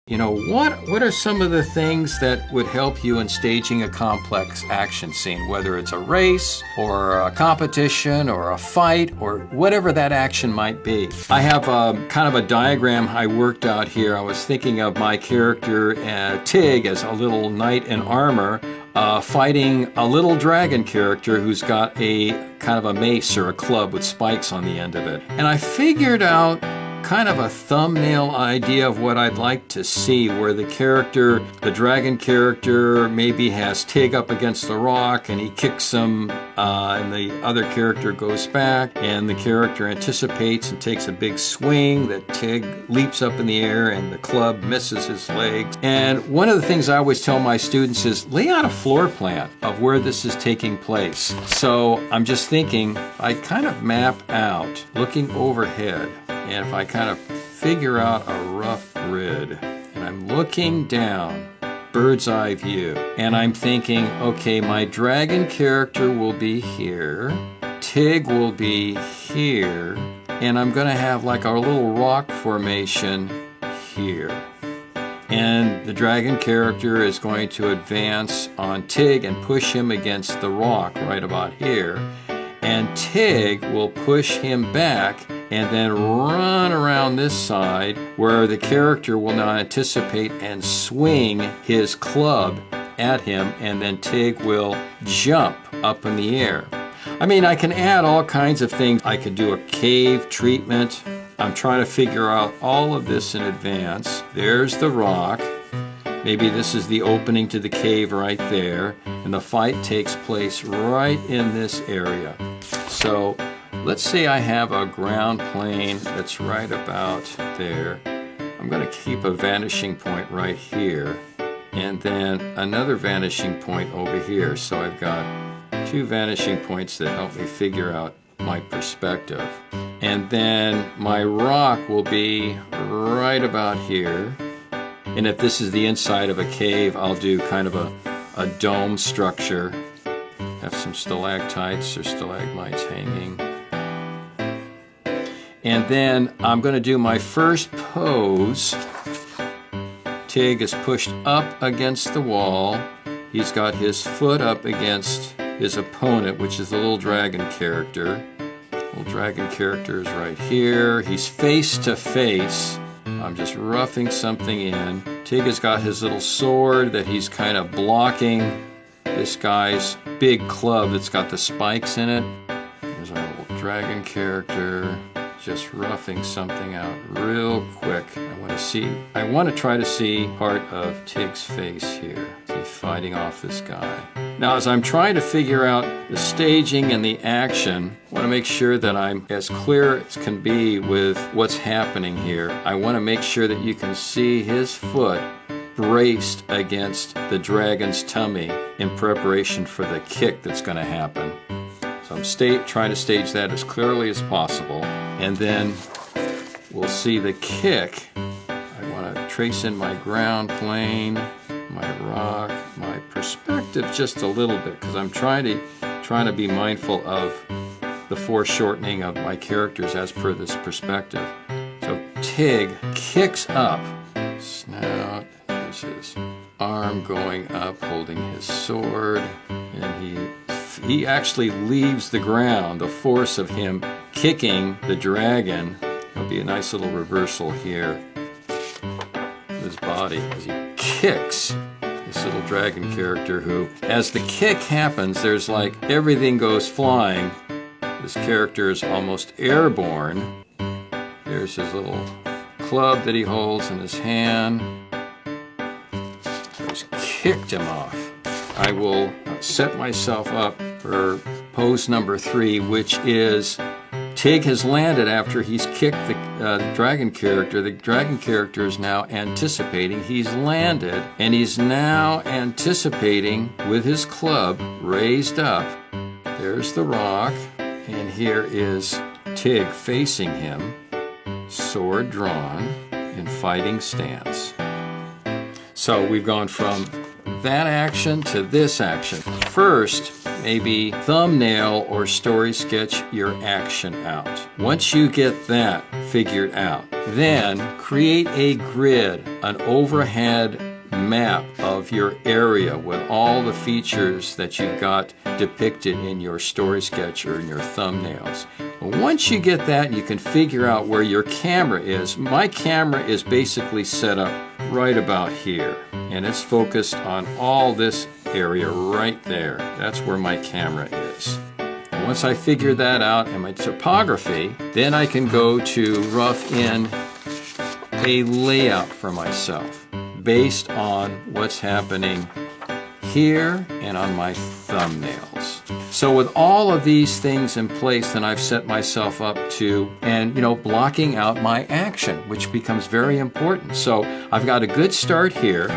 You know, what are some of the things that would help you in staging a complex action scene, whether it's a race or a competition or a fight or whatever that action might be? I have kind of a diagram I worked out here. I was thinking of my character Tig as a little knight in armor fighting a little dragon character who's got a kind of a mace or a club with spikes on the end of it. And I figured out kind of a thumbnail idea of what I'd like to see, where the character, the dragon character, maybe has Tig up against the rock and he kicks him and the other character goes back and the character anticipates and takes a big swing that Tig leaps up in the air and the club misses his legs. And one of the things I always tell my students is lay out a floor plan of where this is taking place. So I'm just thinking, I kind of map out looking overhead. And if I kind of figure out a rough grid, and I'm looking down, bird's eye view, and I'm thinking, okay, my dragon character will be here, Tig will be here, and I'm gonna have like a little rock formation here. And the dragon character is going to advance on Tig and push him against the rock right about here. And Tig will push him back and then run around this side where the character will now anticipate and swing his club at him, and then Tig will jump up in the air. I mean, I can add all kinds of things. I could do a cave treatment. I'm trying to figure out all of this in advance. There's the rock. Maybe this is the opening to the cave right there, and the fight takes place right in this area. So let's say I have a ground plane that's right about there. I'm going to keep a vanishing point right here, and then another vanishing point over here. So I've got two vanishing points that help me figure out my perspective. And then my rock will be right about here. And if this is the inside of a cave, I'll do kind of a dome structure. Have some stalactites or stalagmites hanging. And then I'm going to do my first pose. Tig is pushed up against the wall. He's got his foot up against his opponent, which is the little dragon character. Little dragon character is right here. He's face to face. I'm just roughing something in. Tig has got his little sword that he's kind of blocking this guy's big club that's got the spikes in it. There's our little dragon character, just roughing something out real quick. I want to try to see part of Tig's face here. He's fighting off this guy. Now, as I'm trying to figure out the staging and the action, I want to make sure that I'm as clear as can be with what's happening here. I want to make sure that you can see his foot braced against the dragon's tummy in preparation for the kick that's going to happen. So I'm trying to stage that as clearly as possible. And then we'll see the kick. I want to trace in my ground plane, my rock, my perspective just a little bit, because I'm trying to be mindful of the foreshortening of my characters as per this perspective. So Tig kicks up, snout, there's his arm going up holding his sword, and he actually leaves the ground. The force of him kicking the dragon, there'll be a nice little reversal here of his body as he kicks this little dragon character who, as the kick happens, there's like everything goes flying. This character is almost airborne. There's his little club that he holds in his hand. Just kicked him off. I will set myself up for pose number 3, which is Tig has landed after he's kicked the dragon character. The dragon character is now anticipating. He's landed, and he's now anticipating with his club raised up. There's the rock, and here is Tig facing him, sword drawn, in fighting stance. So we've gone from that action to this action. First, maybe thumbnail or story sketch your action out. Once you get that figured out. Then create a grid, an overhead map of your area with all the features that you've got depicted in your story sketch or in your thumbnails. Once you get that, you can figure out where your camera is. My camera is basically set up right about here, and it's focused on all this area right there. That's where my camera is. And once I figure that out in my topography, then I can go to rough in a layout for myself based on what's happening here and on my thumbnails. So with all of these things in place, then I've set myself up to, and blocking out my action, which becomes very important. So I've got a good start here.